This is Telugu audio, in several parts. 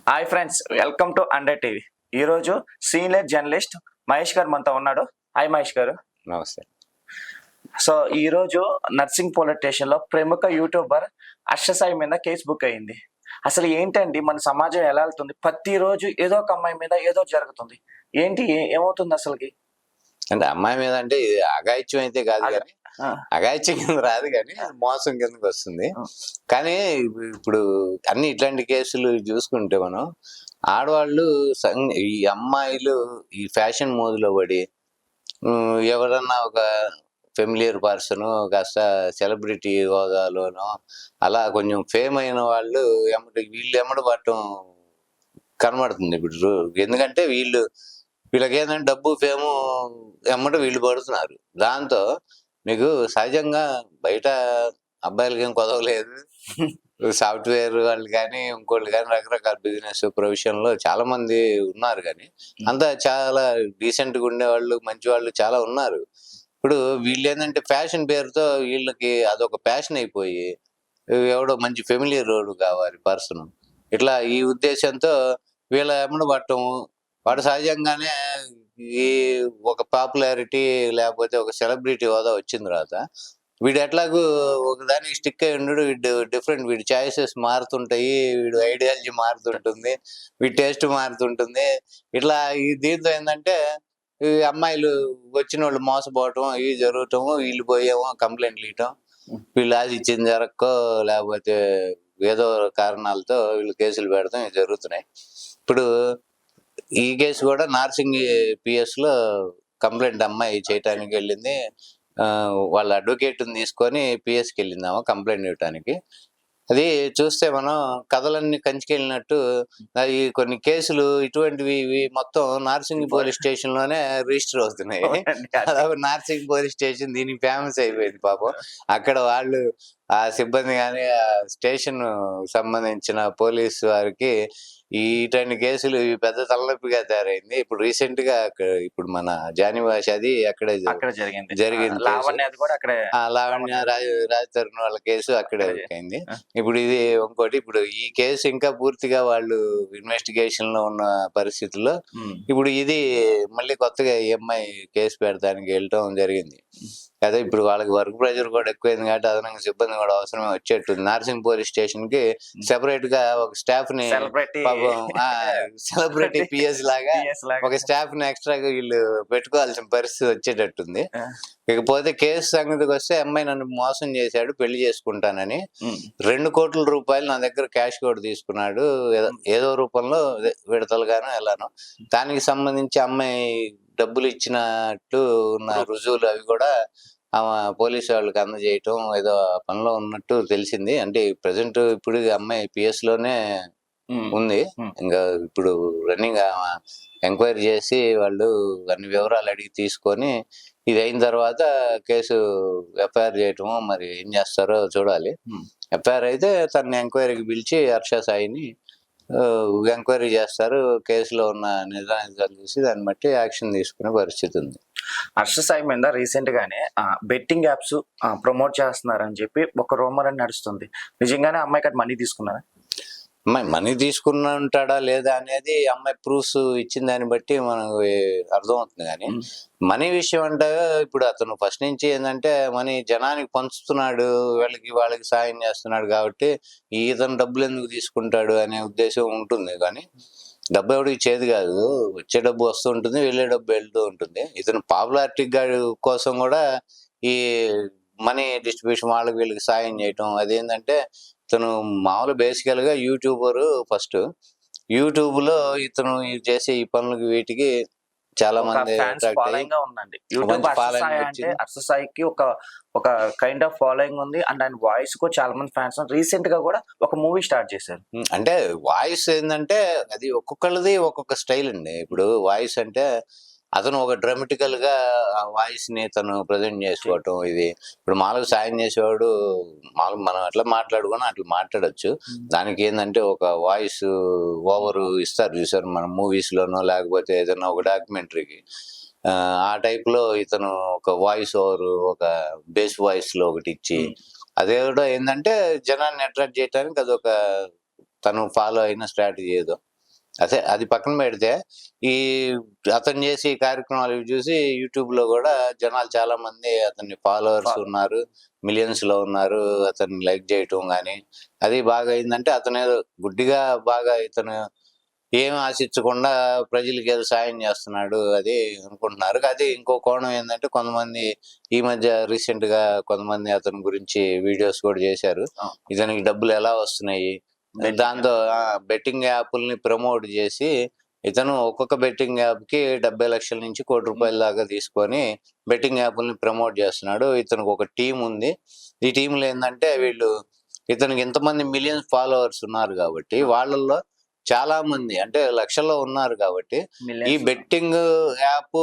Hi friends, welcome to under TV. ఈరోజు సీనియర్ జర్నలిస్ట్ మహేష్ గారు మనతో ఉన్నాడు. హాయ్ మహేష్ గారు. నమస్తే. సో ఈరోజు నర్సింగ్ పోలీస్ స్టేషన్లో ప్రముఖ యూట్యూబర్ అర్షసాయి మీద కేసు బుక్ అయింది. అసలు ఏంటండి మన సమాజం ఎలా వెళ్తుంది? ప్రతిరోజు ఏదో ఒక అమ్మాయి మీద ఏదో జరుగుతుంది. ఏంటి ఏమవుతుంది అసలుకి? అంటే అమ్మాయి మీద అంటే ఇది అఘాయిత్యం అయితే కాదు కానీ, అఘాయిత్యం కింద రాదు కానీ మోసం కిందకి వస్తుంది. కానీ ఇప్పుడు అన్ని ఇట్లాంటి కేసులు చూసుకుంటే మనం ఆడవాళ్ళు ఈ అమ్మాయిలు ఈ ఫ్యాషన్ మోజులో పడి ఎవరన్నా ఒక ఫెమిలియర్ పర్సన్ కాస్త సెలబ్రిటీ హోదాలోనో అలా కొంచెం ఫేమ్ అయిన వాళ్ళు వీళ్ళు ఎమ్మడి పట్టడం కనబడుతుంది ఇప్పుడు. ఎందుకంటే వీళ్ళకి ఏంటంటే డబ్బు ఫేము ఎమ్మట వీళ్ళు పడుతున్నారు. దాంతో మీకు సహజంగా బయట అబ్బాయిలకి ఏం కొదవలేదు. సాఫ్ట్వేర్ వాళ్ళు కానీ ఇంకోళ్ళు కానీ రకరకాల బిజినెస్ ప్రొఫెషన్ లో చాలా మంది ఉన్నారు. కానీ అంతా చాలా డీసెంట్ గా ఉండేవాళ్ళు, మంచి వాళ్ళు చాలా ఉన్నారు. ఇప్పుడు వీళ్ళు ఏంటంటే ఫ్యాషన్ పేరుతో వీళ్ళకి అదొక ప్యాషన్ అయిపోయి ఎవడో మంచి ఫెమిలియర్ రోడ్ కావాలి పర్సన్, ఇట్లా ఈ ఉద్దేశంతో వీళ్ళ ఎమ్మడ పట్టడం. వాడు సహజంగానే ఈ ఒక పాపులారిటీ లేకపోతే ఒక సెలబ్రిటీ హోదా వచ్చిన తర్వాత వీడు ఎట్లాగూ ఒకదానికి స్టిక్ అయి ఉండడు. వీడి చాయిసెస్ మారుతుంటాయి, వీడు ఐడియాలజీ మారుతుంటుంది, వీడి టేస్ట్ మారుతుంటుంది. ఇట్లా దీంతో ఏంటంటే ఈ అమ్మాయిలు వచ్చిన వాళ్ళు మోసపోవటం ఇవి జరగటము, వీళ్ళు పోయేమో కంప్లైంట్లు ఇవ్వటం, వీళ్ళు ఆశ ఇచ్చింది జరక్కో లేకపోతే ఏదో కారణాలతో వీళ్ళు కేసులు పెడతాం ఇవి జరుగుతున్నాయి. ఇప్పుడు ఈ కేసు కూడా నార్సింగ్ పిఎస్ లో కంప్లైంట్ అమ్మాయి చేయటానికి వెళ్ళింది. వాళ్ళ అడ్వకేట్ తీసుకొని పిఎస్కి వెళ్ళిందామా కంప్లైంట్ ఇవ్వటానికి. అది చూస్తే మనం కథలన్నీ కంచికెళ్ళినట్టు ఈ కొన్ని కేసులు ఇటువంటివి మొత్తం నార్సింగ్ పోలీస్ స్టేషన్ లోనే రిజిస్టర్ అవుతున్నాయి. నార్సింగ్ పోలీస్ స్టేషన్ దీనికి ఫేమస్ అయిపోయింది పాపం. అక్కడ వాళ్ళు ఆ సిబ్బంది కానీ ఆ స్టేషన్ సంబంధించిన పోలీసు వారికి ఇటువంటి కేసులు పెద్ద తలనొప్పిగా తయారైంది. ఇప్పుడు రీసెంట్ గా ఇప్పుడు మన జానీ భాష అది అక్కడ జరిగింది. లావణ్య రాజ్ తరుణ్ వాళ్ళ కేసు అక్కడే అయింది. ఇప్పుడు ఇది ఇంకోటి. ఇప్పుడు ఈ కేసు ఇంకా పూర్తిగా వాళ్ళు ఇన్వెస్టిగేషన్ లో ఉన్న పరిస్థితుల్లో ఇప్పుడు ఇది మళ్ళీ కొత్తగా ఈఎంఐ కేసు పెడతానికి వెళ్ళటం జరిగింది. అదే ఇప్పుడు వాళ్ళకి వర్క్ ప్రెషర్ కూడా ఎక్కువైంది కాబట్టి అదనంగా సిబ్బంది కూడా అవసరమే వచ్చేట్టుంది. నార్సింగ్ పోలీస్ స్టేషన్ కి సెపరేట్ గా ఒక స్టాఫ్ ని సెలబ్రిటీ పిఎస్ లాగా ఒక స్టాఫ్ ని ఎక్స్ట్రాగా వీళ్ళు పెట్టుకోవాల్సిన పరిస్థితి వచ్చేటట్టుంది. ఇకపోతే కేసు సంగతికి వస్తే అమ్మాయి నన్ను మోసం చేశాడు, పెళ్లి చేసుకుంటానని 2 కోట్ల రూపాయలు నా దగ్గర క్యాష్ కూడా తీసుకున్నాడు, ఏదో రూపంలో విడతలుగానో ఎలానో. దానికి సంబంధించి అమ్మాయి డబ్బులు ఇచ్చినట్టు ఉన్న రుజువులు అవి కూడా ఆమె పోలీసు వాళ్ళకి అందజేయటం ఏదో పనిలో ఉన్నట్టు తెలిసింది. అంటే ప్రజెంట్ ఇప్పుడు అమ్మాయి పిఎస్ లోనే ఉంది. ఇంకా ఇప్పుడు రన్నింగ్ ఎంక్వైరీ చేసి వాళ్ళు అన్ని వివరాలు అడిగి తీసుకొని ఇది అయిన తర్వాత కేసు ఎఫ్ఐఆర్ చేయటమో మరి ఏం చేస్తారో చూడాలి. ఎఫ్ఐఆర్ అయితే తనని ఎంక్వైరీకి పిలిచి హర్ష సాయిని ఎంక్వైరీ చేస్తారు. కేసులో ఉన్న నిజానిజాలు చూసి దాన్ని బట్టి యాక్షన్ తీసుకునే పరిస్థితి ఉంది. హర్ష సాయి మీద రీసెంట్ గానే బెట్టింగ్ యాప్స్ ప్రమోట్ చేస్తున్నారని చెప్పి ఒక రూమర్ అని నడుస్తుంది. నిజంగానే అమ్మాయి కట్ మనీ తీసుకున్నారా? అమ్మాయి మనీ తీసుకున్నా ఉంటాడా లేదా అనేది అమ్మాయి ప్రూఫ్స్ ఇచ్చిన దాన్ని బట్టి మనకు అర్థమవుతుంది. కానీ మనీ విషయం అంటే ఇప్పుడు అతను ఫస్ట్ నుంచి ఏంటంటే మనీ జనానికి పంచుతున్నాడు, వాళ్ళకి సాయం చేస్తున్నాడు కాబట్టి ఇతను డబ్బులు ఎందుకు తీసుకుంటాడు అనే ఉద్దేశం ఉంటుంది. కానీ డబ్బు ఎవడు ఇచ్చేది కాదు, వచ్చే డబ్బు వస్తూ ఉంటుంది, వెళ్ళే డబ్బు వెళ్తూ ఉంటుంది. ఇతను పాపులారిటీ కోసం కూడా ఈ మనీ డిస్ట్రిబ్యూషన్ వాళ్ళకి వీళ్ళకి సాయం చేయటం అదేంటంటే ఇతను మామూలు బేసికల్ గా యూట్యూబర్. ఫస్ట్ యూట్యూబ్ లో ఇతను చేసే ఈ పనులకి వీటికి చాలా మంది సాయికి ఒక కైండ్ ఆఫ్ ఫాలోయింగ్ ఉంది అండ్ ఆయన వాయిస్ కు చాలా మంది ఫ్యాన్స్. రీసెంట్ గా కూడా ఒక మూవీ స్టార్ట్ చేశారు. అంటే వాయిస్ ఏంటంటే అది ఒక్కొక్కరిది ఒక్కొక్క స్టైల్ అండి. ఇప్పుడు వాయిస్ అంటే అతను ఒక డ్రామాటికల్ గా ఆ వాయిస్ ని తను ప్రజెంట్ చేసుకోవటం. ఇది ఇప్పుడు మామూలుగా సాయం చేసేవాడు మామూలుగా మనం ఎట్లా మాట్లాడుకున్నా అట్లా మాట్లాడచ్చు. దానికి ఏంటంటే ఒక వాయిస్ ఓవర్ ఇస్తారు చూసారు మన మూవీస్ లోనో లేకపోతే ఏదైనా ఒక డాక్యుమెంటరీకి ఆ టైప్ లో ఇతను ఒక వాయిస్ ఓవర్ ఒక బేస్ వాయిస్ లో ఒకటి ఇచ్చి అదే కూడా ఏంటంటే జనాన్ని అట్రాక్ట్ చేయడానికి అదొక తను ఫాలో అయిన స్ట్రాటజీ ఏదో. అదే అది పక్కన పెడితే ఈ అతను చేసే ఈ కార్యక్రమాలు ఇవి చూసి యూట్యూబ్ లో కూడా జనాలు చాలా మంది అతన్ని ఫాలోవర్స్ ఉన్నారు, మిలియన్స్ లో ఉన్నారు. అతన్ని లైక్ చేయటం గానీ అది బాగా అయిందంటే అతను ఏదో గుడ్డిగా బాగా ఇతను ఏం ఆశించకుండా ప్రజలకి ఏదో సాయం చేస్తున్నాడు అది అనుకుంటున్నారు. అది ఇంకో కోణం ఏంటంటే కొంతమంది ఈ మధ్య రీసెంట్ గా కొంతమంది అతని గురించి వీడియోస్ కూడా చేశారు. ఇతనికి డబ్బులు ఎలా వస్తున్నాయి, దాంతో బెట్టింగ్ యాప్ల్ని ప్రమోట్ చేసి ఇతను ఒక్కొక్క బెట్టింగ్ యాప్ కి 70 లక్షల నుంచి ₹1,00,00,000 దాకా తీసుకొని బెట్టింగ్ యాప్ల్ని ప్రమోట్ చేస్తున్నాడు. ఇతనికి ఒక టీం ఉంది. ఈ టీంలో ఏంటంటే వీళ్ళు ఇతనికి ఇంతమంది మిలియన్స్ ఫాలోవర్స్ ఉన్నారు కాబట్టి వాళ్ళల్లో చాలా మంది అంటే లక్షల్లో ఉన్నారు కాబట్టి ఈ బెట్టింగ్ యాప్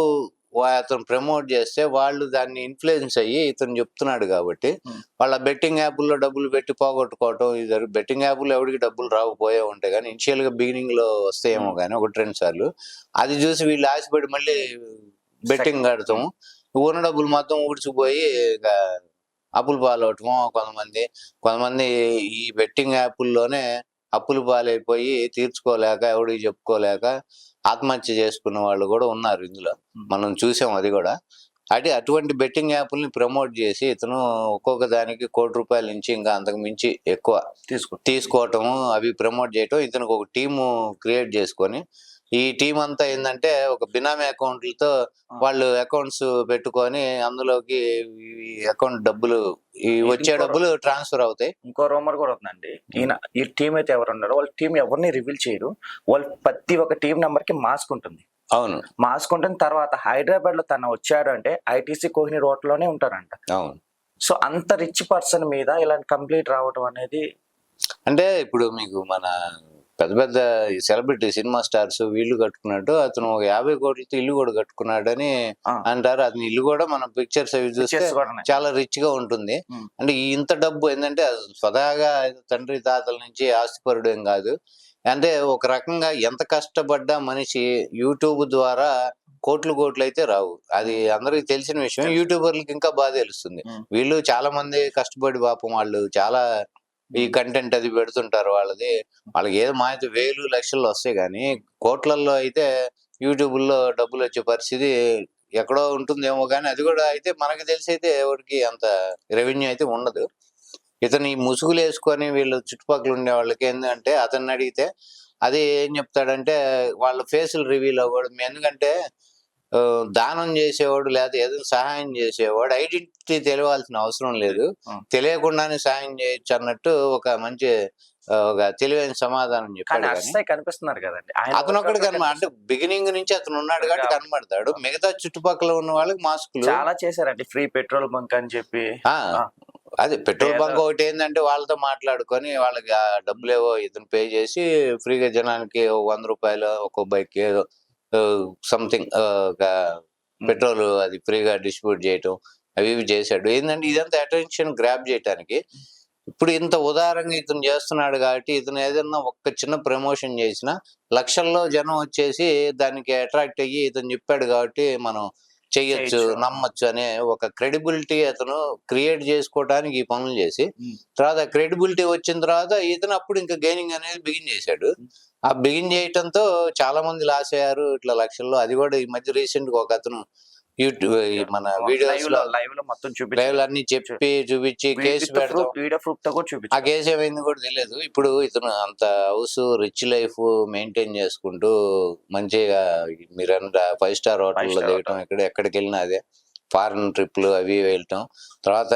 అతను ప్రమోట్ చేస్తే వాళ్ళు దాన్ని ఇన్ఫ్లుయెన్స్ అయ్యి ఇతను చెప్తున్నాడు కాబట్టి వాళ్ళ బెట్టింగ్ యాప్ల్లో డబ్బులు పెట్టి పోగొట్టుకోవటం ఇది. బెట్టింగ్ యాప్లో ఎవరికి డబ్బులు రాకపోయే ఉంటాయి కానీ ఇనిషియల్ గా బిగినింగ్ లో వస్తాయేమో కానీ 1-2 సార్లు అది చూసి వీళ్ళు ఆశపడి మళ్ళీ బెట్టింగ్ ఆడతాం ఉన్న డబ్బులు మొత్తం ఊడ్చిపోయి ఇక అప్పులు పాలవటము. కొంతమంది ఈ బెట్టింగ్ యాప్ల్లోనే అప్పులు పాలైపోయి తీర్చుకోలేక ఎవడికి చెప్పుకోలేక ఆత్మహత్య చేసుకున్న వాళ్ళు కూడా ఉన్నారు ఇందులో. మనం చూసాం అది కూడా. అటువంటి బెట్టింగ్ యాప్ల్ని ప్రమోట్ చేసి ఇతను ఒక్కొక్క దానికి ₹1,00,00,000 నుంచి ఇంకా అంతకు మించి ఎక్కువ తీసుకోవటము అవి ప్రమోట్ చేయటం. ఇతనికి ఒక టీము క్రియేట్ చేసుకొని ఈ టీం అంతా ఏంటంటే ఒక బినామీ అకౌంట్లతో వాళ్ళు అకౌంట్స్ పెట్టుకొని అందులోకి అకౌంట్ డబ్బులు వచ్చే డబ్బులు ట్రాన్స్ఫర్ అవుతాయి. ఇంకో రూమర్ కూడా ఉందండి. ఈ టీం అయితే ఎవరు ఉన్నారో వాళ్ళ టీం ఎవరిని రివీల్ చేయరు. వాళ్ళు ప్రతి ఒక్క టీం నెంబర్ కి మాస్క్ ఉంటుంది. అవును, మాస్క్ ఉంటుంది. తర్వాత హైదరాబాద్ లో తను వచ్చాడు అంటే ఐటీసీ కోహిని రోడ్ లోనే ఉంటారంట. అవును. సో అంత రిచ్ పర్సన్ మీద ఇలాంటి కంప్లీట్ రావటం అనేది అంటే ఇప్పుడు మీకు మన పెద్ద పెద్ద సెలబ్రిటీ సినిమా స్టార్స్ వీళ్ళు కట్టుకున్నట్టు అతను 50 కోట్లతో ఇల్లు కూడా కట్టుకున్నాడని అంటారు. అతని ఇల్లు కూడా మనం పిక్చర్స్ అవి చూస్తే చాలా రిచ్ గా ఉంటుంది. అంటే ఇంత డబ్బు ఏంటంటే స్వతహాగా తండ్రి తాతల నుంచి ఆస్తిపరుడు ఏం కాదు. అంటే ఒక రకంగా ఎంత కష్టపడ్డా మనిషి యూట్యూబ్ ద్వారా కోట్లు అయితే రావు. అది అందరికి తెలిసిన విషయం. యూట్యూబర్లకి ఇంకా బాగా తెలుస్తుంది. వీళ్ళు చాలా మంది కష్టపడి పాపం వాళ్ళు చాలా ఈ కంటెంట్ అది పెడుతుంటారు. వాళ్ళకి ఏదో మాయితే 1,000 లక్షల్లో వస్తాయి కానీ కోట్లల్లో అయితే యూట్యూబ్ లో డబ్బులు వచ్చే పరిస్థితి ఎక్కడో ఉంటుందేమో కానీ అది కూడా అయితే మనకు తెలిసి అయితే ఎవరికి అంత రెవెన్యూ అయితే ఉండదు. ఇతను ఈ ముసుగులు వేసుకొని వీళ్ళు చుట్టుపక్కల ఉండే వాళ్ళకి ఏంటంటే అతన్ని అడిగితే అది ఏం చెప్తాడంటే వాళ్ళ ఫేసులు రివీల్ అవ్వకూడదు. ఎందుకంటే దానం చేసేవాడు లేదా ఏదైనా సహాయం చేసేవాడు ఐడెంటిటీ తెలియాల్సిన అవసరం లేదు, తెలియకుండానే సహాయం చేయొచ్చు అన్నట్టు ఒక మంచి ఒక తెలివైన సమాధానం చెప్పాడు. కనిపిస్తున్నారు కదండి అతను ఒక్కడు అంటే బిగినింగ్ నుంచి అతను ఉన్నాడు కాబట్టి కనబడతాడు. మిగతా చుట్టుపక్కల ఉన్న వాళ్ళకి మాస్కులు చాలా చేశారండి. ఫ్రీ పెట్రోల్ బంక్ అని చెప్పి అదే పెట్రోల్ బంక్ ఒకటి ఏంటంటే వాళ్ళతో మాట్లాడుకొని వాళ్ళకి ఆ డబ్బులేవో ఇతను పే చేసి ఫ్రీగా జనానికి ₹100 ఒక్కో బైక్ ఏదో సంథింగ్ పెట్రోల్ అది ఫ్రీగా డిస్ట్రిబ్యూట్ చేయటం అవి ఇవి చేశాడు. ఏంటంటే ఇదంతా అటెన్షన్ గ్రాప్ చేయడానికి. ఇప్పుడు ఇంత ఉదారంగా ఇతను చేస్తున్నాడు కాబట్టి ఇతను ఏదైనా ఒక్క చిన్న ప్రమోషన్ చేసినా లక్షల్లో జనం వచ్చేసి దానికి అట్రాక్ట్ అయ్యి ఇతను చెప్పాడు కాబట్టి మనం చెయ్యొచ్చు, నమ్మొచ్చు అనే ఒక క్రెడిబిలిటీ అతను క్రియేట్ చేసుకోవడానికి ఈ పనులు చేసి తర్వాత క్రెడిబిలిటీ వచ్చిన తర్వాత ఇతను అప్పుడు ఇంకా గెయినింగ్ అనేది బిగిన్ చేశాడు. ఆ బిగిన్ చేయటంతో చాలా మంది లాస్ అయ్యారు ఇట్లా లక్షల్లో. అది కూడా ఈ మధ్య రీసెంట్ గా ఒక అతను యూట్యూబ్ మన వీడియోస్ లో లైవ్ అన్ని చెప్పి చూపించి కేసు పెడతాం. ఆ కేసు ఏమైంది కూడా తెలియదు. ఇప్పుడు ఇతను అంత హౌస్ రిచ్ లైఫ్ మెయింటైన్ చేసుకుంటూ మంచిగా మీరు 5 స్టార్ హోటల్లో దిగటం, ఎక్కడికి వెళ్ళినా అదే ఫారెన్ ట్రిప్లు అవి వెళ్ళటం. తర్వాత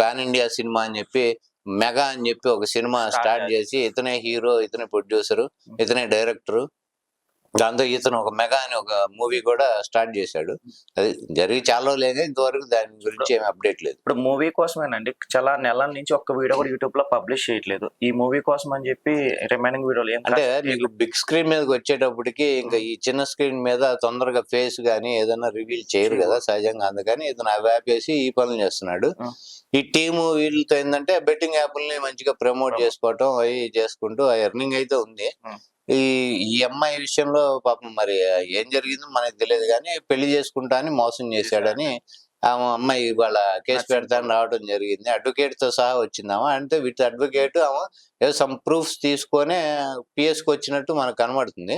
పాన్ ఇండియా సినిమా అని చెప్పి మెగా అని చెప్పి ఒక సినిమా స్టార్ట్ చేసి ఇతనే హీరో, ఇతనే ప్రొడ్యూసరు, ఇతనే డైరెక్టరు. దాంతో ఇతను ఒక మెగా అని ఒక మూవీ కూడా స్టార్ట్ చేశాడు. అది జరిగి చాలా రోజులు ఇంతవరకు దాని గురించి ఏమి అప్డేట్ లేదు. ఇప్పుడు మూవీ కోసమేనండి చాలా నెలల నుంచి ఒక్క వీడియో కూడా యూట్యూబ్ లో పబ్లిష్ చేయట్లేదు. ఈ మూవీ కోసం అని చెప్పి రిమైనింగ్ వీడియోలు అంటే మీకు బిగ్ స్క్రీన్ మీదకి వచ్చేటప్పటికి ఇంకా ఈ చిన్న స్క్రీన్ మీద తొందరగా ఫేస్ గానీ ఏదైనా రివీల్ చేయరు కదా సహజంగా. అందుకని ఇతను అవి ఆపేసి ఈ పనులు చేస్తున్నాడు. ఈ టీము వీళ్ళతో ఏంటంటే బెట్టింగ్ యాప్ల్ని మంచిగా ప్రమోట్ చేసుకోవటం అవి చేసుకుంటూ ఆ ఎర్నింగ్ అయితే ఉంది. ఈ అమ్మాయి విషయంలో పాపం మరి ఏం జరిగిందో మనకు తెలియదు కానీ పెళ్లి చేసుకుంటా అని మోసం చేశాడని ఆమె అమ్మాయి వాళ్ళ కేసు పెడతాను రావడం జరిగింది, అడ్వకేట్ తో సహా వచ్చిందామా అంటే విత్ అడ్వకేట్ ఆమె ఏదో సమ్ ప్రూఫ్స్ తీసుకొని పిఎస్కి వచ్చినట్టు మనకు కనబడుతుంది.